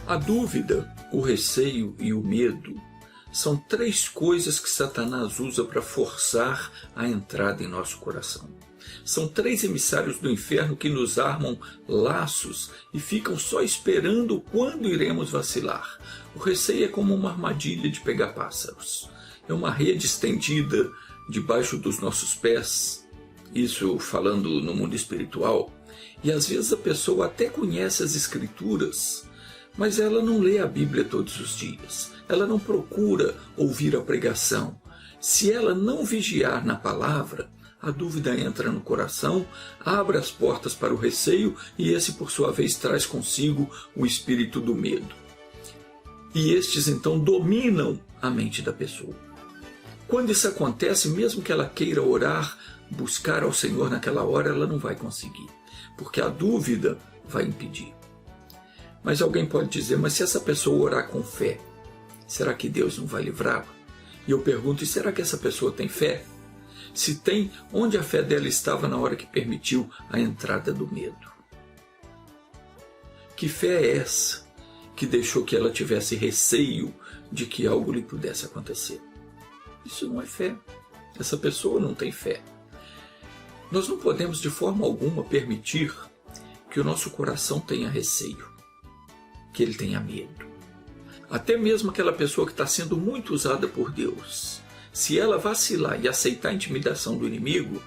A dúvida, o receio e o medo são três coisas que Satanás usa para forçar a entrada em nosso coração. São três emissários do inferno que nos armam laços e ficam só esperando quando iremos vacilar. O receio é como uma armadilha de pegar pássaros. É uma rede estendida debaixo dos nossos pés, isso falando no mundo espiritual, e às vezes a pessoa até conhece as escrituras, mas ela não lê a Bíblia todos os dias, ela não procura ouvir a pregação. Se ela não vigiar na palavra, a dúvida entra no coração, abre as portas para o receio e esse por sua vez traz consigo o espírito do medo. E estes então dominam a mente da pessoa. Quando isso acontece, mesmo que ela queira orar, buscar ao Senhor naquela hora, ela não vai conseguir, porque a dúvida vai impedir. Mas alguém pode dizer, mas se essa pessoa orar com fé, será que Deus não vai livrá-la? E eu pergunto, e será que essa pessoa tem fé? Se tem, onde a fé dela estava na hora que permitiu a entrada do medo? Que fé é essa que deixou que ela tivesse receio de que algo lhe pudesse acontecer? Isso não é fé. Essa pessoa não tem fé. Nós não podemos de forma alguma permitir que o nosso coração tenha receio, que ele tenha medo. Até mesmo aquela pessoa que está sendo muito usada por Deus, se ela vacilar e aceitar a intimidação do inimigo,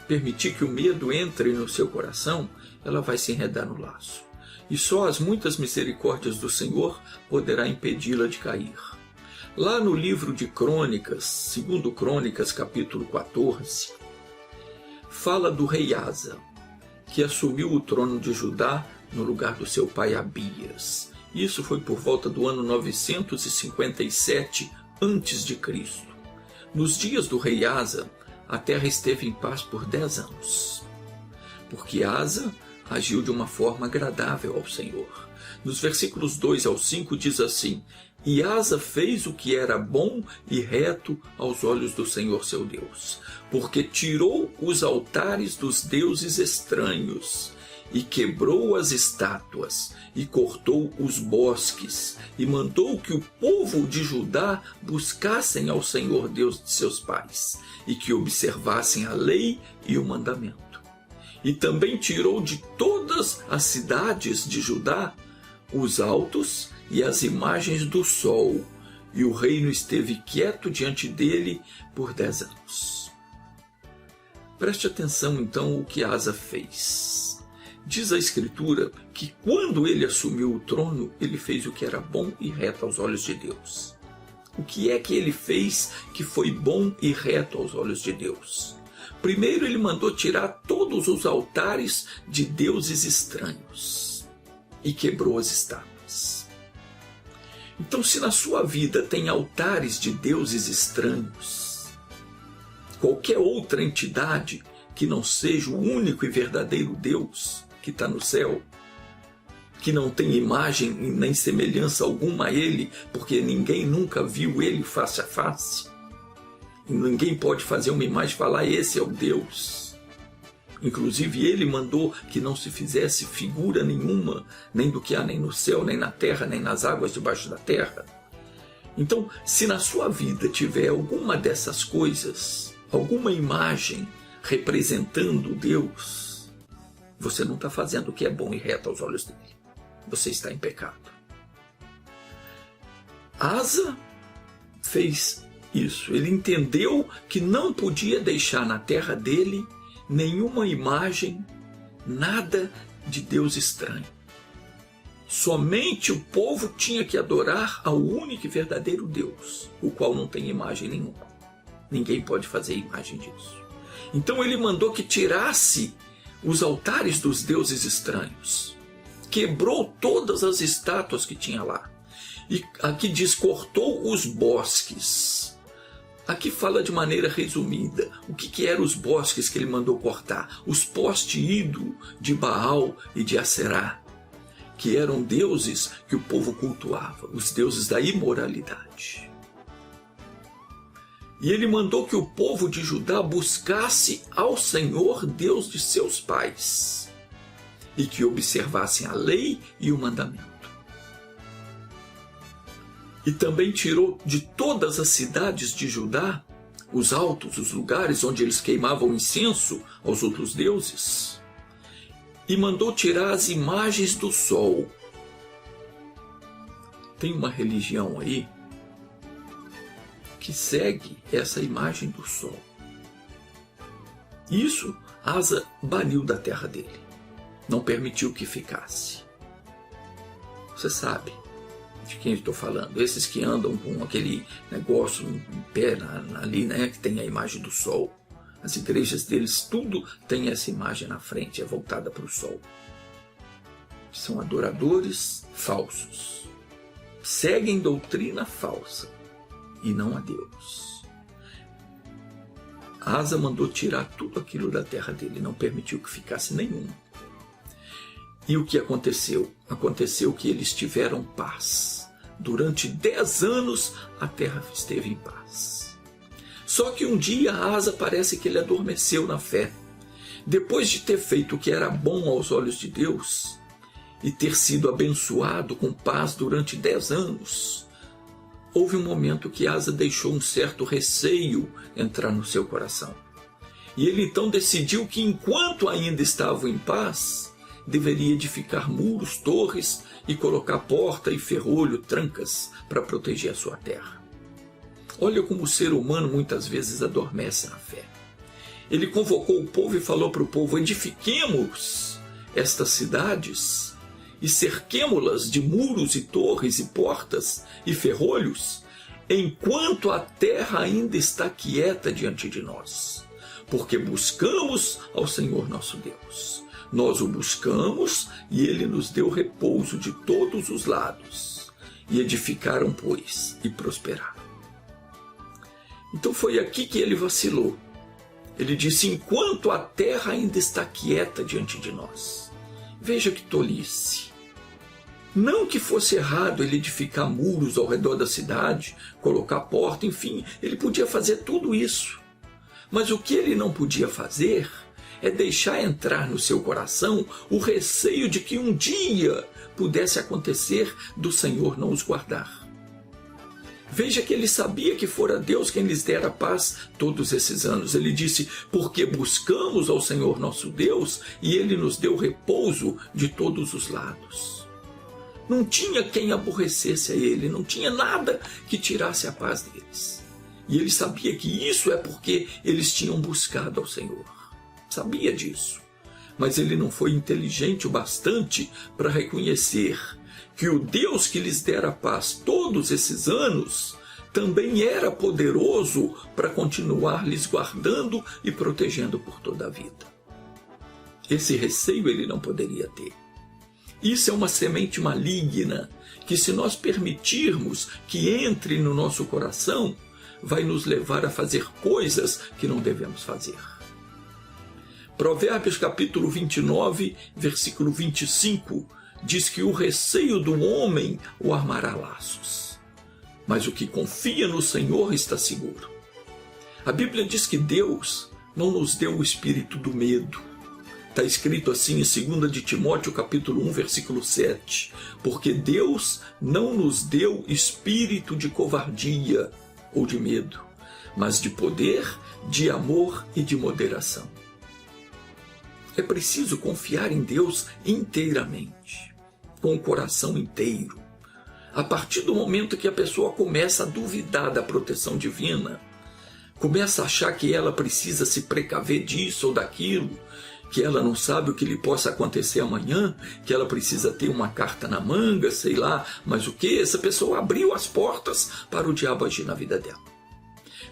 permitir que o medo entre no seu coração, ela vai se enredar no laço. E só as muitas misericórdias do Senhor poderá impedi-la de cair. Lá no livro de Crônicas, 2 Crônicas, capítulo 14, fala do rei Asa, que assumiu o trono de Judá no lugar do seu pai Abias. Isso foi por volta do ano 957 a.C. Nos dias do rei Asa, a terra esteve em paz por 10 anos, porque Asa agiu de uma forma agradável ao Senhor. Nos versículos 2 ao 5 diz assim: E Asa fez o que era bom e reto aos olhos do Senhor seu Deus, porque tirou os altares dos deuses estranhos, e quebrou as estátuas, e cortou os bosques, e mandou que o povo de Judá buscassem ao Senhor Deus de seus pais, e que observassem a lei e o mandamento. E também tirou de todas as cidades de Judá os altos e as imagens do sol, e o reino esteve quieto diante dele por 10 anos. Preste atenção então o que Asa fez. Diz a Escritura que quando ele assumiu o trono, ele fez o que era bom e reto aos olhos de Deus. O que é que ele fez que foi bom e reto aos olhos de Deus? Primeiro, ele mandou tirar todos os altares de deuses estranhos e quebrou as estátuas. Então, se na sua vida tem altares de deuses estranhos, qualquer outra entidade que não seja o único e verdadeiro Deus que está no céu, que não tem imagem nem semelhança alguma a Ele, porque ninguém nunca viu Ele face a face, e ninguém pode fazer uma imagem e falar, esse é o Deus. Inclusive Ele mandou que não se fizesse figura nenhuma, nem do que há nem no céu, nem na terra, nem nas águas debaixo da terra. Então, se na sua vida tiver alguma dessas coisas, alguma imagem representando Deus, você não está fazendo o que é bom e reto aos olhos dele. Você está em pecado. Asa fez isso. Ele entendeu que não podia deixar na terra dele nenhuma imagem, nada de Deus estranho. Somente o povo tinha que adorar ao único e verdadeiro Deus, o qual não tem imagem nenhuma. Ninguém pode fazer imagem disso. Então ele mandou que tirasse os altares dos deuses estranhos. Quebrou todas as estátuas que tinha lá. E aqui diz, cortou os bosques. Aqui fala de maneira resumida. O que eram os bosques que ele mandou cortar? Os postes ídolo de Baal e de Aserá, que eram deuses que o povo cultuava, os deuses da imoralidade. E ele mandou que o povo de Judá buscasse ao Senhor Deus de seus pais e que observassem a lei e o mandamento. E também tirou de todas as cidades de Judá os altos, os lugares onde eles queimavam incenso aos outros deuses, e mandou tirar as imagens do sol. Tem uma religião aí que segue essa imagem do sol. Isso Asa baniu da terra dele, não permitiu que ficasse. Você sabe de quem eu estou falando? Esses que andam com aquele negócio em pé ali, né, que tem a imagem do sol. As igrejas deles, tudo tem essa imagem na frente, é voltada para o sol. São adoradores falsos. Seguem doutrina falsa e não a Deus. Asa mandou tirar tudo aquilo da terra dele, não permitiu que ficasse nenhum. E o que aconteceu? Aconteceu que eles tiveram paz. Durante 10 anos a terra esteve em paz. Só que um dia Asa parece que ele adormeceu na fé. Depois de ter feito o que era bom aos olhos de Deus e ter sido abençoado com paz durante 10 anos, houve um momento que Asa deixou um certo receio entrar no seu coração. E ele então decidiu que enquanto ainda estavam em paz, deveria edificar muros, torres e colocar porta e ferrolho, trancas para proteger a sua terra. Olha como o ser humano muitas vezes adormece na fé. Ele convocou o povo e falou para o povo: edifiquemos estas cidades e cerquemo-las de muros e torres e portas e ferrolhos, enquanto a terra ainda está quieta diante de nós, porque buscamos ao Senhor nosso Deus. Nós o buscamos e ele nos deu repouso de todos os lados. E edificaram, pois, e prosperaram. Então foi aqui que ele vacilou. Ele disse: enquanto a terra ainda está quieta diante de nós. Veja que tolice. Não que fosse errado ele edificar muros ao redor da cidade, colocar porta, enfim, ele podia fazer tudo isso. Mas o que ele não podia fazer é deixar entrar no seu coração o receio de que um dia pudesse acontecer do Senhor não os guardar. Veja que ele sabia que fora Deus quem lhes dera paz todos esses anos. Ele disse: porque buscamos ao Senhor nosso Deus e ele nos deu repouso de todos os lados. Não tinha quem aborrecesse a ele, não tinha nada que tirasse a paz deles. E ele sabia que isso é porque eles tinham buscado ao Senhor. Sabia disso, mas ele não foi inteligente o bastante para reconhecer que o Deus que lhes dera paz todos esses anos também era poderoso para continuar lhes guardando e protegendo por toda a vida. Esse receio ele não poderia ter. Isso é uma semente maligna que, se nós permitirmos que entre no nosso coração, vai nos levar a fazer coisas que não devemos fazer. Provérbios capítulo 29, versículo 25, diz que o receio do homem o armará laços, mas o que confia no Senhor está seguro. A Bíblia diz que Deus não nos deu o espírito do medo. Está escrito assim em 2 de Timóteo capítulo 1, versículo 7, porque Deus não nos deu espírito de covardia ou de medo, mas de poder, de amor e de moderação. É preciso confiar em Deus inteiramente, com o coração inteiro. A partir do momento que a pessoa começa a duvidar da proteção divina, começa a achar que ela precisa se precaver disso ou daquilo, que ela não sabe o que lhe possa acontecer amanhã, que ela precisa ter uma carta na manga, sei lá, mas o que? Essa pessoa abriu as portas para o diabo agir na vida dela.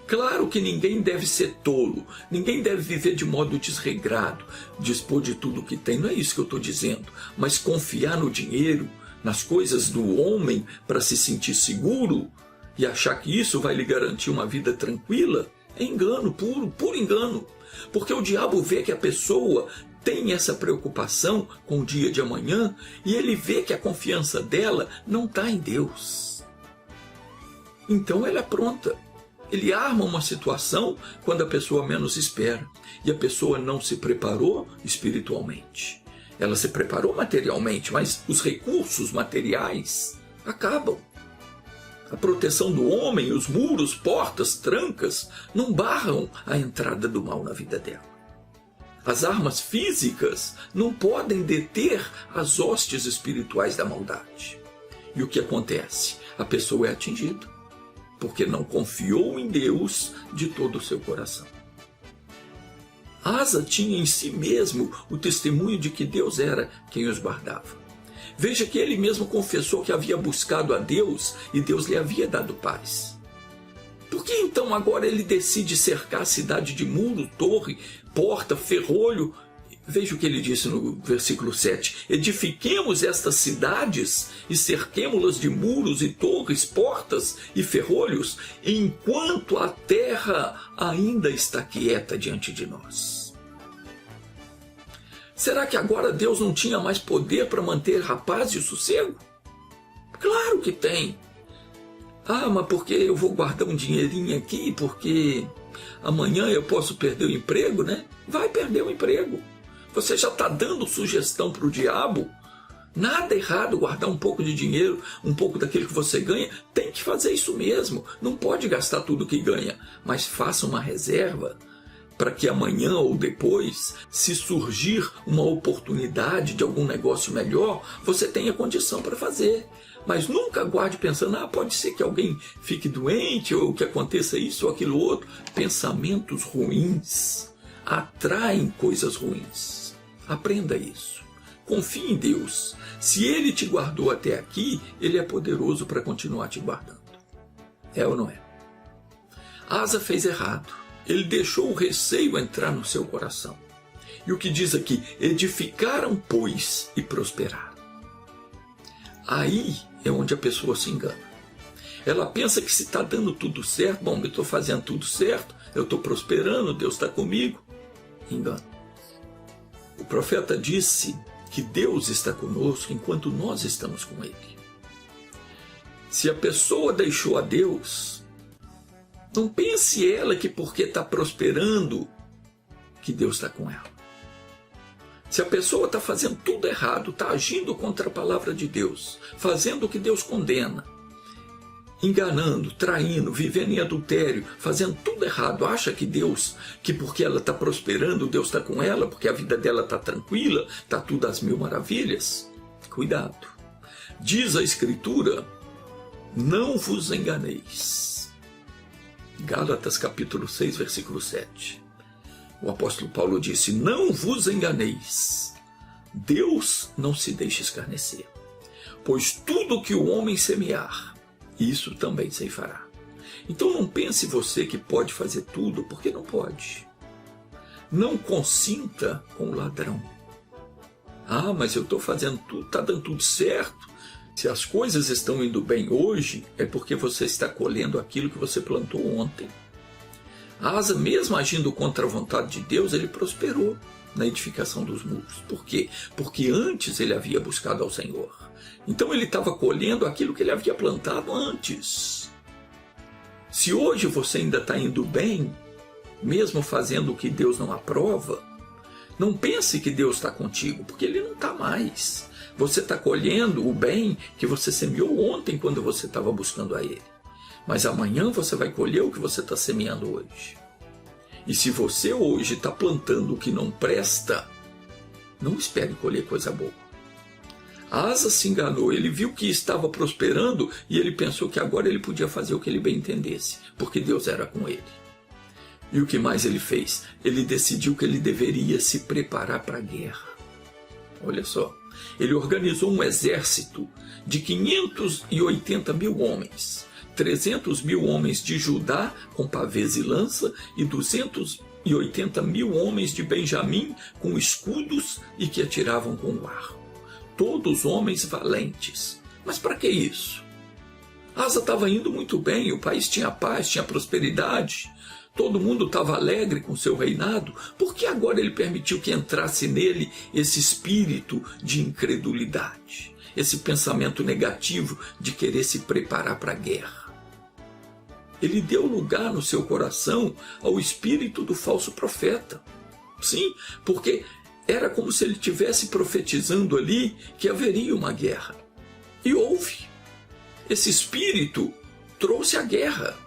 Claro que ninguém deve ser tolo, ninguém deve viver de modo desregrado, dispor de tudo que tem, não é isso que eu estou dizendo, mas confiar no dinheiro, nas coisas do homem para se sentir seguro e achar que isso vai lhe garantir uma vida tranquila, é engano, puro engano, porque o diabo vê que a pessoa tem essa preocupação com o dia de amanhã e ele vê que a confiança dela não está em Deus. Então ela é pronta. Ele arma uma situação quando a pessoa menos espera. E a pessoa não se preparou espiritualmente. Ela se preparou materialmente, mas os recursos materiais acabam. A proteção do homem, os muros, portas, trancas, não barram a entrada do mal na vida dela. As armas físicas não podem deter as hostes espirituais da maldade. E o que acontece? A pessoa é atingida, porque não confiou em Deus de todo o seu coração. Asa tinha em si mesmo o testemunho de que Deus era quem os guardava. Veja que ele mesmo confessou que havia buscado a Deus e Deus lhe havia dado paz. Por que então agora ele decide cercar a cidade de muro, torre, porta, ferrolho? Veja o que ele disse no versículo 7. Edifiquemos estas cidades e cerquemo-las de muros e torres, portas e ferrolhos, enquanto a terra ainda está quieta diante de nós. Será que agora Deus não tinha mais poder para manter a paz e o sossego? Claro que tem. Mas porque eu vou guardar um dinheirinho aqui, porque amanhã eu posso perder o emprego, né? Vai perder o emprego. Você já está dando sugestão para o diabo? Nada errado guardar um pouco de dinheiro, um pouco daquilo que você ganha. Tem que fazer isso mesmo. Não pode gastar tudo que ganha, mas faça uma reserva para que amanhã ou depois, se surgir uma oportunidade de algum negócio melhor, você tenha condição para fazer. Mas nunca guarde pensando, pode ser que alguém fique doente ou que aconteça isso ou aquilo outro. Pensamentos ruins atraem coisas ruins. Aprenda isso. Confie em Deus. Se Ele te guardou até aqui, Ele é poderoso para continuar te guardando. É ou não é? Asa fez errado. Ele deixou o receio entrar no seu coração. E o que diz aqui? Edificaram, pois, e prosperaram. Aí é onde a pessoa se engana. Ela pensa que se está dando tudo certo, bom, eu estou fazendo tudo certo, eu estou prosperando, Deus está comigo. Engano. O profeta disse que Deus está conosco enquanto nós estamos com Ele. Se a pessoa deixou a Deus, não pense ela que porque está prosperando, que Deus está com ela. Se a pessoa está fazendo tudo errado, está agindo contra a palavra de Deus, fazendo o que Deus condena, enganando, traindo, vivendo em adultério, fazendo tudo errado, acha que Deus, que porque ela está prosperando, Deus está com ela, porque a vida dela está tranquila, está tudo às mil maravilhas? Cuidado. Diz a Escritura, não vos enganeis. Gálatas capítulo 6, versículo 7. O apóstolo Paulo disse, não vos enganeis. Deus não se deixa escarnecer. Pois tudo que o homem semear, isso também ceifará. Então não pense você que pode fazer tudo, porque não pode. Não consinta com o ladrão. Mas eu estou fazendo tudo, está dando tudo certo. Se as coisas estão indo bem hoje, é porque você está colhendo aquilo que você plantou ontem. Asa, mesmo agindo contra a vontade de Deus, ele prosperou na edificação dos muros. Por quê? Porque antes ele havia buscado ao Senhor. Então ele estava colhendo aquilo que ele havia plantado antes. Se hoje você ainda está indo bem, mesmo fazendo o que Deus não aprova, não pense que Deus está contigo, porque Ele não está mais. Você está colhendo o bem que você semeou ontem quando você estava buscando a Ele. Mas amanhã você vai colher o que você está semeando hoje. E se você hoje está plantando o que não presta, não espere colher coisa boa. Asa se enganou, ele viu que estava prosperando e ele pensou que agora ele podia fazer o que ele bem entendesse, porque Deus era com ele. E o que mais ele fez? Ele decidiu que ele deveria se preparar para a guerra. Olha só, ele organizou um exército de 580 mil homens, 300 mil homens de Judá com pavês e lança e 280 mil homens de Benjamim com escudos e que atiravam com o arco. Todos homens valentes. Mas para que isso? Asa estava indo muito bem, o país tinha paz, tinha prosperidade, todo mundo estava alegre com seu reinado. Por que agora ele permitiu que entrasse nele esse espírito de incredulidade, esse pensamento negativo de querer se preparar para a guerra? Ele deu lugar no seu coração ao espírito do falso profeta. Sim, porque era como se ele estivesse profetizando ali que haveria uma guerra. E houve. Esse espírito trouxe a guerra.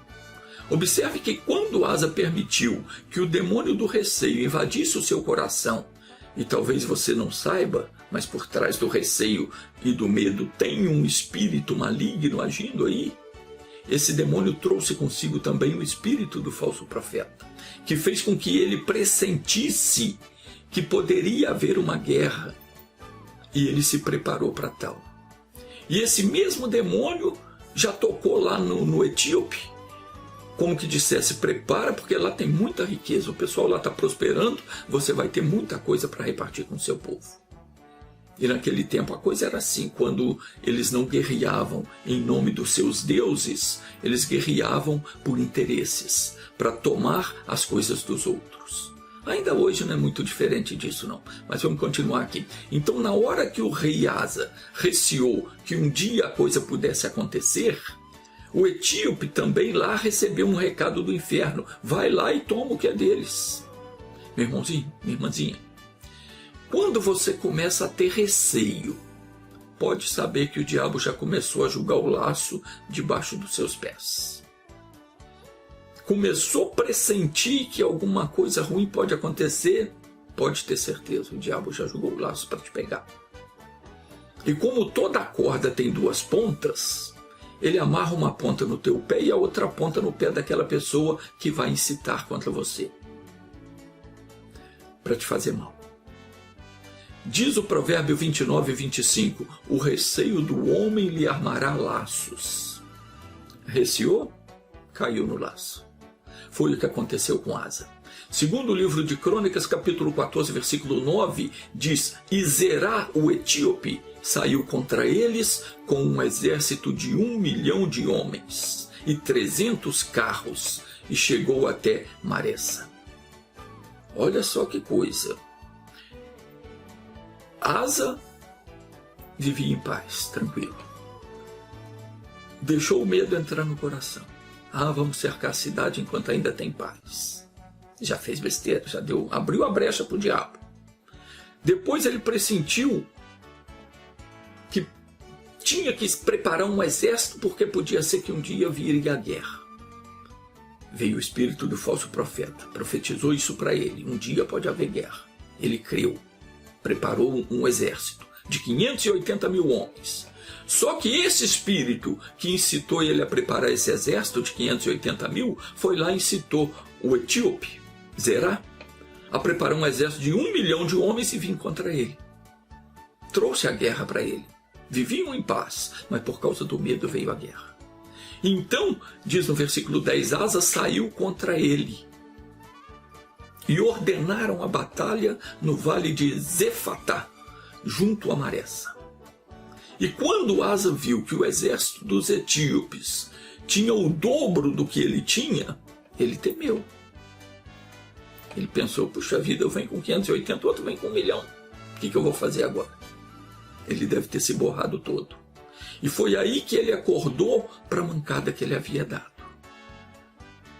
Observe que quando Asa permitiu que o demônio do receio invadisse o seu coração, e talvez você não saiba, mas por trás do receio e do medo tem um espírito maligno agindo aí, esse demônio trouxe consigo também o espírito do falso profeta, que fez com que ele pressentisse que poderia haver uma guerra, e ele se preparou para tal. E esse mesmo demônio já tocou lá no etíope, como que dissesse, prepara, porque lá tem muita riqueza, o pessoal lá está prosperando, você vai ter muita coisa para repartir com o seu povo. E naquele tempo a coisa era assim, quando eles não guerreavam em nome dos seus deuses, eles guerreavam por interesses, para tomar as coisas dos outros. Ainda hoje não é muito diferente disso não, mas vamos continuar aqui. Então na hora que o rei Asa receou que um dia a coisa pudesse acontecer, o etíope também lá recebeu um recado do inferno, vai lá e toma o que é deles. Meu irmãozinho, minha irmãzinha, quando você começa a ter receio, pode saber que o diabo já começou a jogar o laço debaixo dos seus pés. Começou a pressentir que alguma coisa ruim pode acontecer, pode ter certeza, o diabo já jogou o laço para te pegar. E como toda corda tem duas pontas, ele amarra uma ponta no teu pé e a outra ponta no pé daquela pessoa que vai incitar contra você, para te fazer mal. Diz o provérbio 29 e 25, o receio do homem lhe armará laços. Receou, caiu no laço. Foi o que aconteceu com Asa. Segundo o livro de Crônicas, capítulo 14, versículo 9, diz, e Zerá, o etíope, saiu contra eles com um exército de 1 milhão de homens e 300 carros, e chegou até Maressa. Olha só que coisa. Asa vivia em paz, tranquilo. Deixou o medo entrar no coração. Vamos cercar a cidade enquanto ainda tem paz. Já fez besteira, abriu a brecha para o diabo. Depois ele pressentiu que tinha que preparar um exército porque podia ser que um dia viria a guerra. Veio o espírito do falso profeta, profetizou isso para ele. Um dia pode haver guerra. Ele creu. Preparou um exército de 580 mil homens. Só que esse espírito que incitou ele a preparar esse exército de 580 mil, foi lá e incitou o etíope, Zerá, a preparar um exército de 1 milhão de homens e vir contra ele. Trouxe a guerra para ele. Viviam em paz, mas por causa do medo veio a guerra. Então, diz no versículo 10, Asa saiu contra ele. E ordenaram a batalha no vale de Zefatá, junto a Maressa. E quando Asa viu que o exército dos etíopes tinha o dobro do que ele tinha, ele temeu. Ele pensou, puxa vida, eu venho com 580, o outro vem com 1 milhão. O que eu vou fazer agora? Ele deve ter se borrado todo. E foi aí que ele acordou para a mancada que ele havia dado.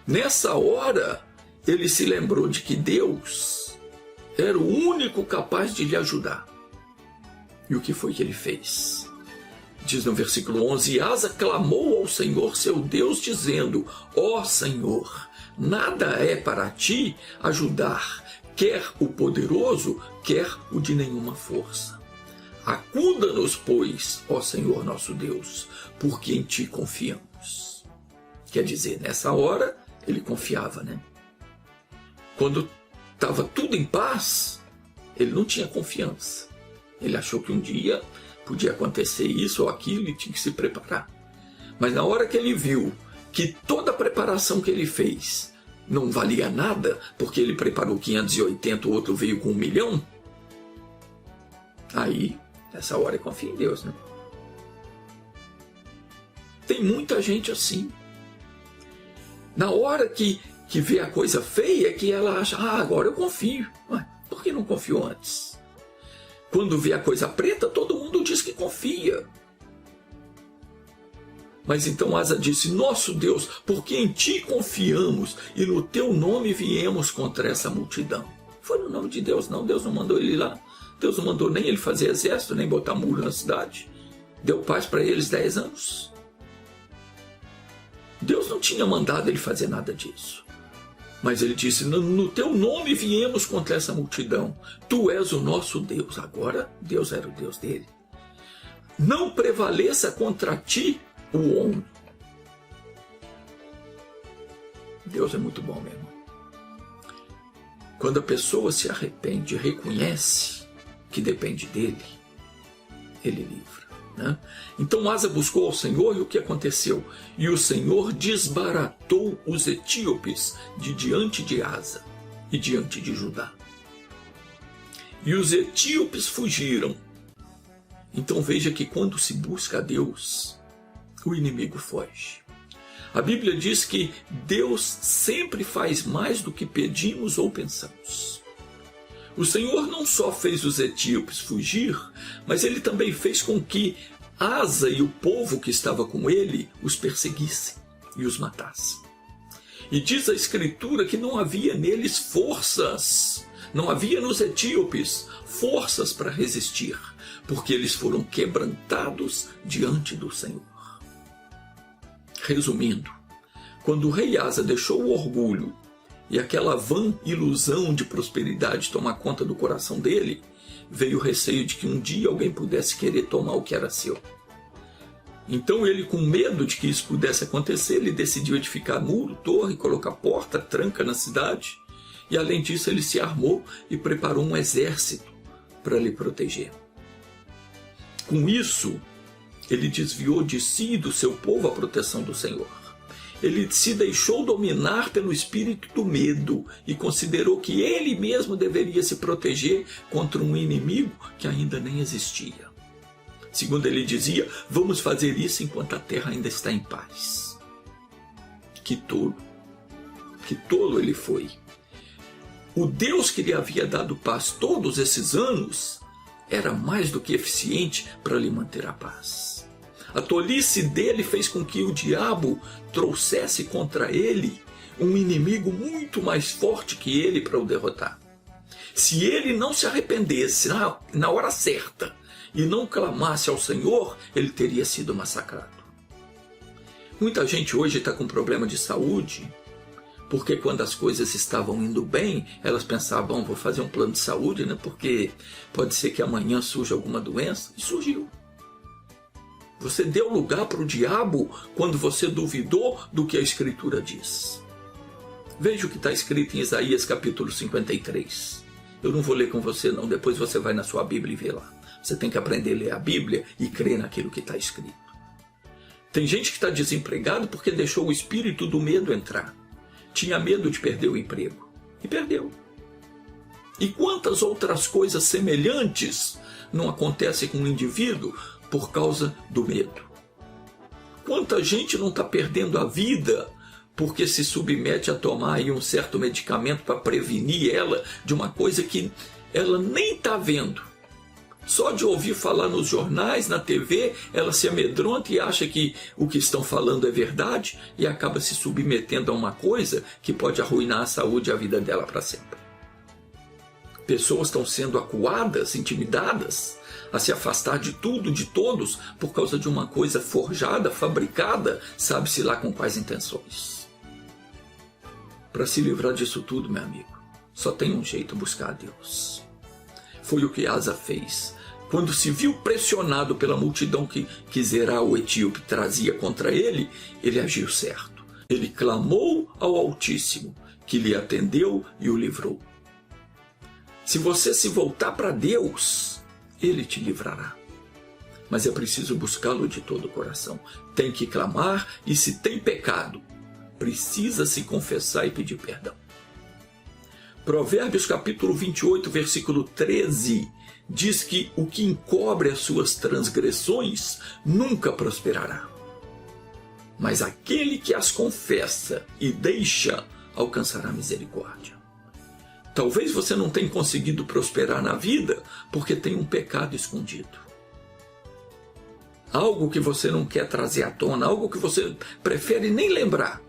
Nessa hora, ele se lembrou de que Deus era o único capaz de lhe ajudar. E o que foi que ele fez? Diz no versículo 11, Asa clamou ao Senhor seu Deus, dizendo, ó Senhor, nada é para ti ajudar, quer o poderoso, quer o de nenhuma força. Acuda-nos, pois, ó Senhor nosso Deus, porque em ti confiamos. Quer dizer, nessa hora, ele confiava, né? Quando estava tudo em paz, ele não tinha confiança. Ele achou que um dia podia acontecer isso ou aquilo e tinha que se preparar. Mas na hora que ele viu que toda a preparação que ele fez não valia nada, porque ele preparou 580, o outro veio com 1 milhão, aí, nessa hora, confia em Deus, né? Tem muita gente assim. Na hora que vê a coisa feia, que ela acha, agora eu confio. Ué, por que não confiou antes? Quando vê a coisa preta, todo mundo diz que confia. Mas então Asa disse: nosso Deus, porque em ti confiamos e no teu nome viemos contra essa multidão. Foi no nome de Deus, não. Deus não mandou ele ir lá. Deus não mandou nem ele fazer exército, nem botar muro na cidade. Deu paz para eles 10 anos. Deus não tinha mandado ele fazer nada disso. Mas ele disse: no teu nome viemos contra essa multidão. Tu és o nosso Deus. Agora Deus era o Deus dele. Não prevaleça contra ti o homem. Deus é muito bom, meu irmão. Quando a pessoa se arrepende e reconhece que depende dele, ele livra, né? Então Asa buscou ao Senhor, e o que aconteceu? E o Senhor desbaratou os etíopes de diante de Asa e diante de Judá. E os etíopes fugiram. Então veja que quando se busca a Deus, o inimigo foge. A Bíblia diz que Deus sempre faz mais do que pedimos ou pensamos. O Senhor não só fez os etíopes fugir, mas ele também fez com que Asa e o povo que estava com ele os perseguissem e os matassem. E diz a Escritura que não havia neles forças, não havia nos etíopes forças para resistir, porque eles foram quebrantados diante do Senhor. Resumindo, quando o rei Asa deixou o orgulho e aquela vã ilusão de prosperidade tomar conta do coração dele, veio o receio de que um dia alguém pudesse querer tomar o que era seu. Então ele, com medo de que isso pudesse acontecer, ele decidiu edificar muro, torre, colocar porta, tranca na cidade. E além disso ele se armou e preparou um exército para lhe proteger. Com isso, ele desviou de si e do seu povo a proteção do Senhor. Ele se deixou dominar pelo espírito do medo e considerou que ele mesmo deveria se proteger contra um inimigo que ainda nem existia. Segundo ele dizia: vamos fazer isso enquanto a terra ainda está em paz. Que tolo ele foi. O Deus que lhe havia dado paz todos esses anos era mais do que eficiente para lhe manter a paz. A tolice dele fez com que o diabo trouxesse contra ele um inimigo muito mais forte que ele para o derrotar. Se ele não se arrependesse na hora certa e não clamasse ao Senhor, ele teria sido massacrado. Muita gente hoje está com problema de saúde, porque quando as coisas estavam indo bem, elas pensavam: vou fazer um plano de saúde, né? Porque pode ser que amanhã surja alguma doença. E surgiu. Você deu lugar para o diabo quando você duvidou do que a Escritura diz. Veja o que está escrito em Isaías capítulo 53. Eu não vou ler com você não, depois você vai na sua Bíblia e vê lá. Você tem que aprender a ler a Bíblia e crer naquilo que está escrito. Tem gente que está desempregado porque deixou o espírito do medo entrar. Tinha medo de perder o emprego. E perdeu. E quantas outras coisas semelhantes não acontecem com o indivíduo por causa do medo? Quanta gente não está perdendo a vida porque se submete a tomar aí um certo medicamento para prevenir ela de uma coisa que ela nem está vendo. Só de ouvir falar nos jornais, na TV, ela se amedronta e acha que o que estão falando é verdade e acaba se submetendo a uma coisa que pode arruinar a saúde e a vida dela para sempre. Pessoas estão sendo acuadas, intimidadas a se afastar de tudo, de todos, por causa de uma coisa forjada, fabricada, sabe-se lá com quais intenções. Para se livrar disso tudo, meu amigo, só tem um jeito: buscar a Deus. Foi o que Asa fez. Quando se viu pressionado pela multidão que Zerá, o etíope, trazia contra ele, ele agiu certo. Ele clamou ao Altíssimo, que lhe atendeu e o livrou. Se você se voltar para Deus, Ele te livrará. Mas é preciso buscá-lo de todo o coração. Tem que clamar, e se tem pecado, precisa se confessar e pedir perdão. Provérbios capítulo 28, versículo 13, diz que o que encobre as suas transgressões nunca prosperará. Mas aquele que as confessa e deixa alcançará misericórdia. Talvez você não tenha conseguido prosperar na vida porque tem um pecado escondido. algo que você não quer trazer à tona, algo que você prefere nem lembrar.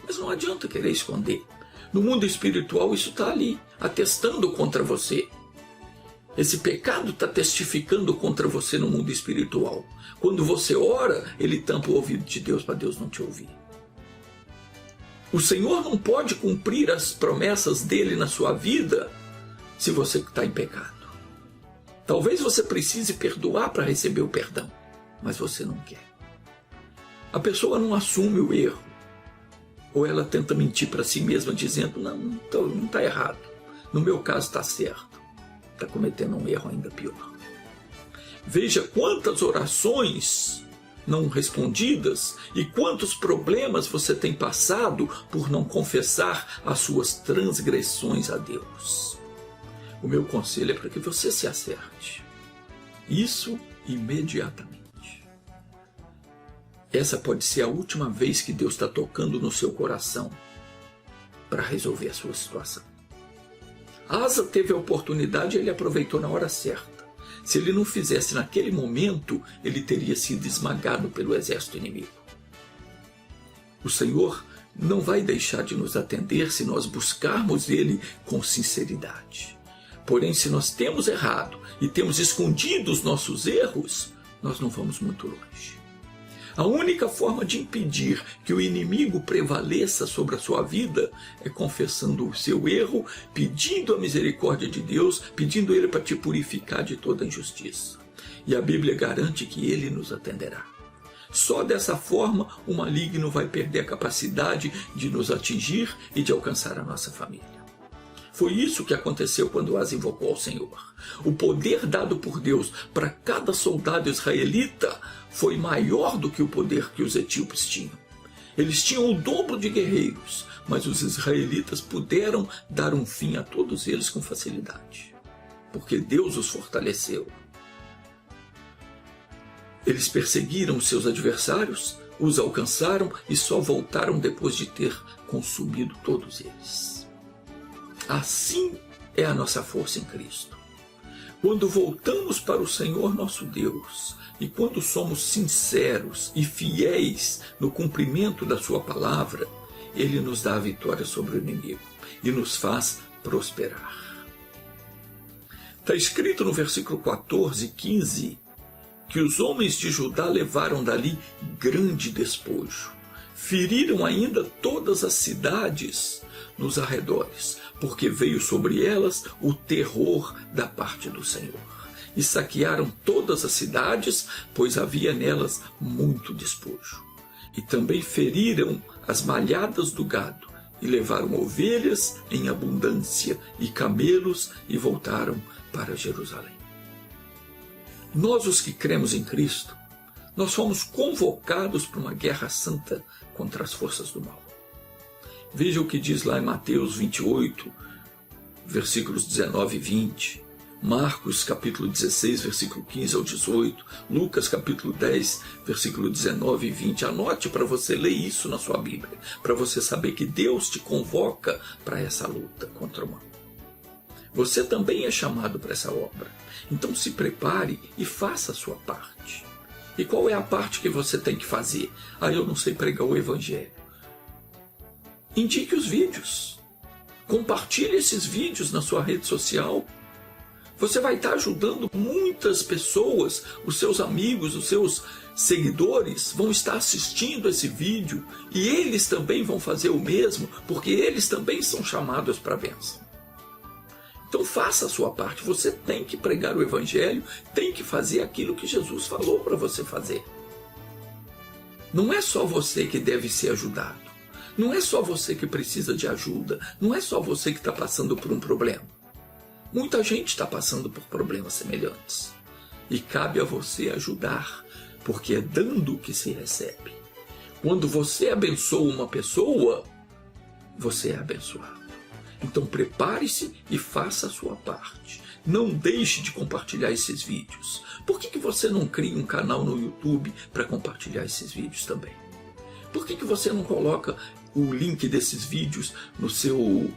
Mas não adianta querer esconder. No mundo espiritual isso está ali, atestando contra você. Esse pecado está testificando contra você no mundo espiritual. Quando você ora, ele tampa o ouvido de Deus para Deus não te ouvir. O Senhor não pode cumprir as promessas dele na sua vida se você está em pecado. Talvez você precise perdoar para receber o perdão, mas você não quer. A pessoa não assume o erro, ou ela tenta mentir para si mesma dizendo, não está errado, no meu caso está certo. Está cometendo um erro ainda pior. Veja quantas orações não respondidas e quantos problemas você tem passado por não confessar as suas transgressões a Deus. O meu conselho é para que você se acerte. Isso imediatamente. Essa pode ser a última vez que Deus está tocando no seu coração para resolver a sua situação. Asa teve a oportunidade e ele aproveitou na hora certa. Se ele não fizesse naquele momento, ele teria sido esmagado pelo exército inimigo. O Senhor não vai deixar de nos atender se nós buscarmos ele com sinceridade. Porém, se nós temos errado e temos escondido os nossos erros, nós não vamos muito longe. A única forma de impedir que o inimigo prevaleça sobre a sua vida é confessando o seu erro, pedindo a misericórdia de Deus, pedindo ele para te purificar de toda injustiça. E a Bíblia garante que ele nos atenderá. Só dessa forma o maligno vai perder a capacidade de nos atingir e de alcançar a nossa família. Foi isso que aconteceu quando Asa invocou ao Senhor. O poder dado por Deus para cada soldado israelita foi maior do que o poder que os etíopes tinham. Eles tinham o dobro de guerreiros, mas os israelitas puderam dar um fim a todos eles com facilidade, porque Deus os fortaleceu. Eles perseguiram os seus adversários, os alcançaram e só voltaram depois de ter consumido todos eles. Assim é a nossa força em Cristo. Quando voltamos para o Senhor nosso Deus e quando somos sinceros e fiéis no cumprimento da sua palavra, ele nos dá a vitória sobre o inimigo e nos faz prosperar. Está escrito no versículo 14 e 15 que os homens de Judá levaram dali grande despojo. Feriram ainda todas as cidades nos arredores, porque veio sobre elas o terror da parte do Senhor. E saquearam todas as cidades, pois havia nelas muito despojo. E também feriram as malhadas do gado, e levaram ovelhas em abundância e camelos, e voltaram para Jerusalém. Nós, os que cremos em Cristo, nós fomos convocados para uma guerra santa contra as forças do mal. Veja o que diz lá em Mateus 28, versículos 19 e 20, Marcos capítulo 16, versículo 15 ao 18, Lucas capítulo 10, versículo 19 e 20. Anote para você ler isso na sua Bíblia, para você saber que Deus te convoca para essa luta contra o mal. Você também é chamado para essa obra. Então se prepare e faça a sua parte. E qual é a parte que você tem que fazer? Eu não sei pregar o Evangelho. Indique os vídeos. Compartilhe esses vídeos na sua rede social. Você vai estar ajudando muitas pessoas, os seus amigos, os seus seguidores vão estar assistindo esse vídeo e eles também vão fazer o mesmo, porque eles também são chamados para a bênção. Então faça a sua parte, você tem que pregar o Evangelho, tem que fazer aquilo que Jesus falou para você fazer. Não é só você que deve ser ajudado, não é só você que precisa de ajuda, não é só você que está passando por um problema. Muita gente está passando por problemas semelhantes e cabe a você ajudar, porque é dando que se recebe. Quando você abençoa uma pessoa, você é abençoado. Então prepare-se e faça a sua parte. Não deixe de compartilhar esses vídeos. Por que você não cria um canal no YouTube para compartilhar esses vídeos também? Por que você não coloca o link desses vídeos no seu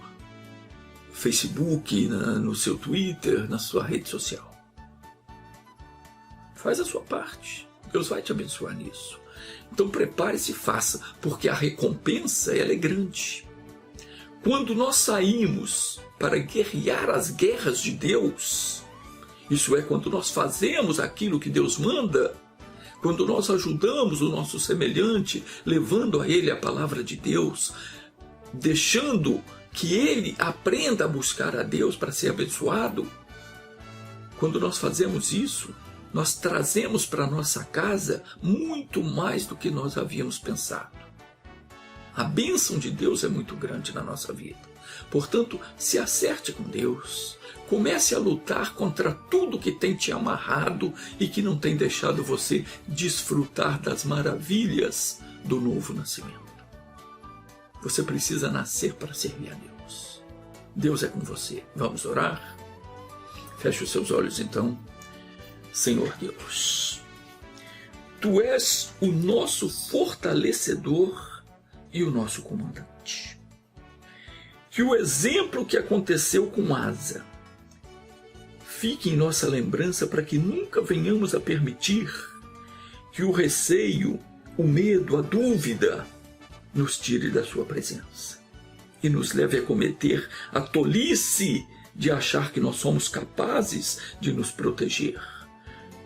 Facebook, no seu Twitter, na sua rede social? Faz a sua parte. Deus vai te abençoar nisso. Então prepare-se e faça, porque a recompensa ela é grande. Quando nós saímos para guerrear as guerras de Deus, isso é, quando nós fazemos aquilo que Deus manda, quando nós ajudamos o nosso semelhante, levando a ele a palavra de Deus, deixando que ele aprenda a buscar a Deus para ser abençoado, quando nós fazemos isso, nós trazemos para a nossa casa muito mais do que nós havíamos pensado. A bênção de Deus é muito grande na nossa vida. Portanto, se acerte com Deus. Comece a lutar contra tudo que tem te amarrado e que não tem deixado você desfrutar das maravilhas do novo nascimento. Você precisa nascer para servir a Deus. Deus é com você. Vamos orar? Feche os seus olhos então. Senhor Deus, Tu és o nosso fortalecedor e o nosso comandante. Que o exemplo que aconteceu com Asa fique em nossa lembrança para que nunca venhamos a permitir que o receio, o medo, a dúvida nos tire da sua presença e nos leve a cometer a tolice de achar que nós somos capazes de nos proteger.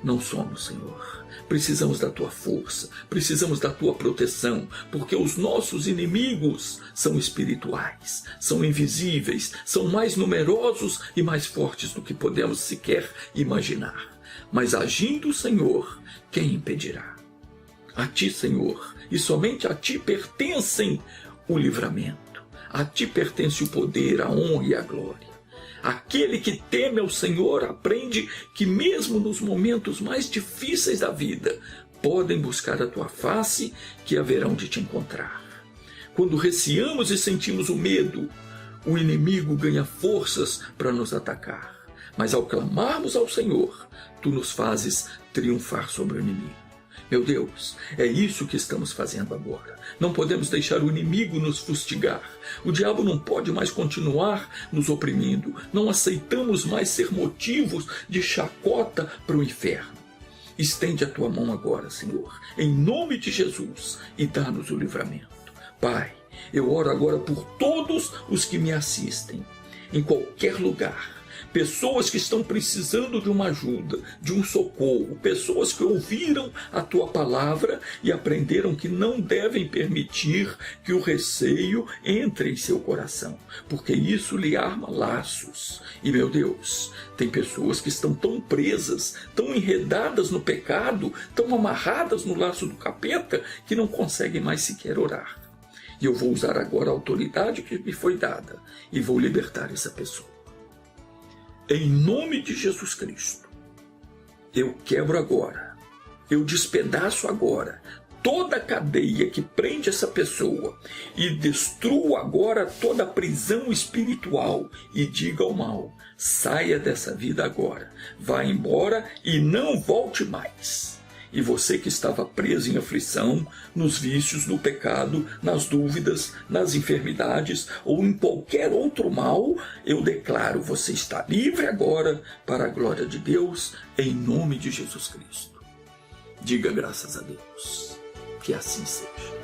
Não somos, Senhor. Precisamos da Tua força, precisamos da Tua proteção, porque os nossos inimigos são espirituais, são invisíveis, são mais numerosos e mais fortes do que podemos sequer imaginar. Mas agindo o Senhor, quem impedirá? A Ti, Senhor, e somente a Ti pertencem o livramento, a Ti pertence o poder, a honra e a glória. Aquele que teme ao Senhor aprende que mesmo nos momentos mais difíceis da vida, podem buscar a Tua face, que haverão de te encontrar. Quando receamos e sentimos o medo, o inimigo ganha forças para nos atacar. Mas ao clamarmos ao Senhor, Tu nos fazes triunfar sobre o inimigo. Meu Deus, é isso que estamos fazendo agora. Não podemos deixar o inimigo nos fustigar. O diabo não pode mais continuar nos oprimindo. Não aceitamos mais ser motivos de chacota para o inferno. Estende a Tua mão agora, Senhor, em nome de Jesus, e dá-nos o livramento. Pai, eu oro agora por todos os que me assistem, em qualquer lugar. Pessoas que estão precisando de uma ajuda, de um socorro, pessoas que ouviram a Tua palavra e aprenderam que não devem permitir que o receio entre em seu coração, porque isso lhe arma laços. E, meu Deus, tem pessoas que estão tão presas, tão enredadas no pecado, tão amarradas no laço do capeta, que não conseguem mais sequer orar. E eu vou usar agora a autoridade que me foi dada e vou libertar essa pessoa. Em nome de Jesus Cristo, eu quebro agora, eu despedaço agora toda a cadeia que prende essa pessoa e destruo agora toda a prisão espiritual e diga ao mal, saia dessa vida agora, vá embora e não volte mais. E você que estava preso em aflição, nos vícios, no pecado, nas dúvidas, nas enfermidades ou em qualquer outro mal, eu declaro, você está livre agora para a glória de Deus, em nome de Jesus Cristo. Diga graças a Deus, que assim seja.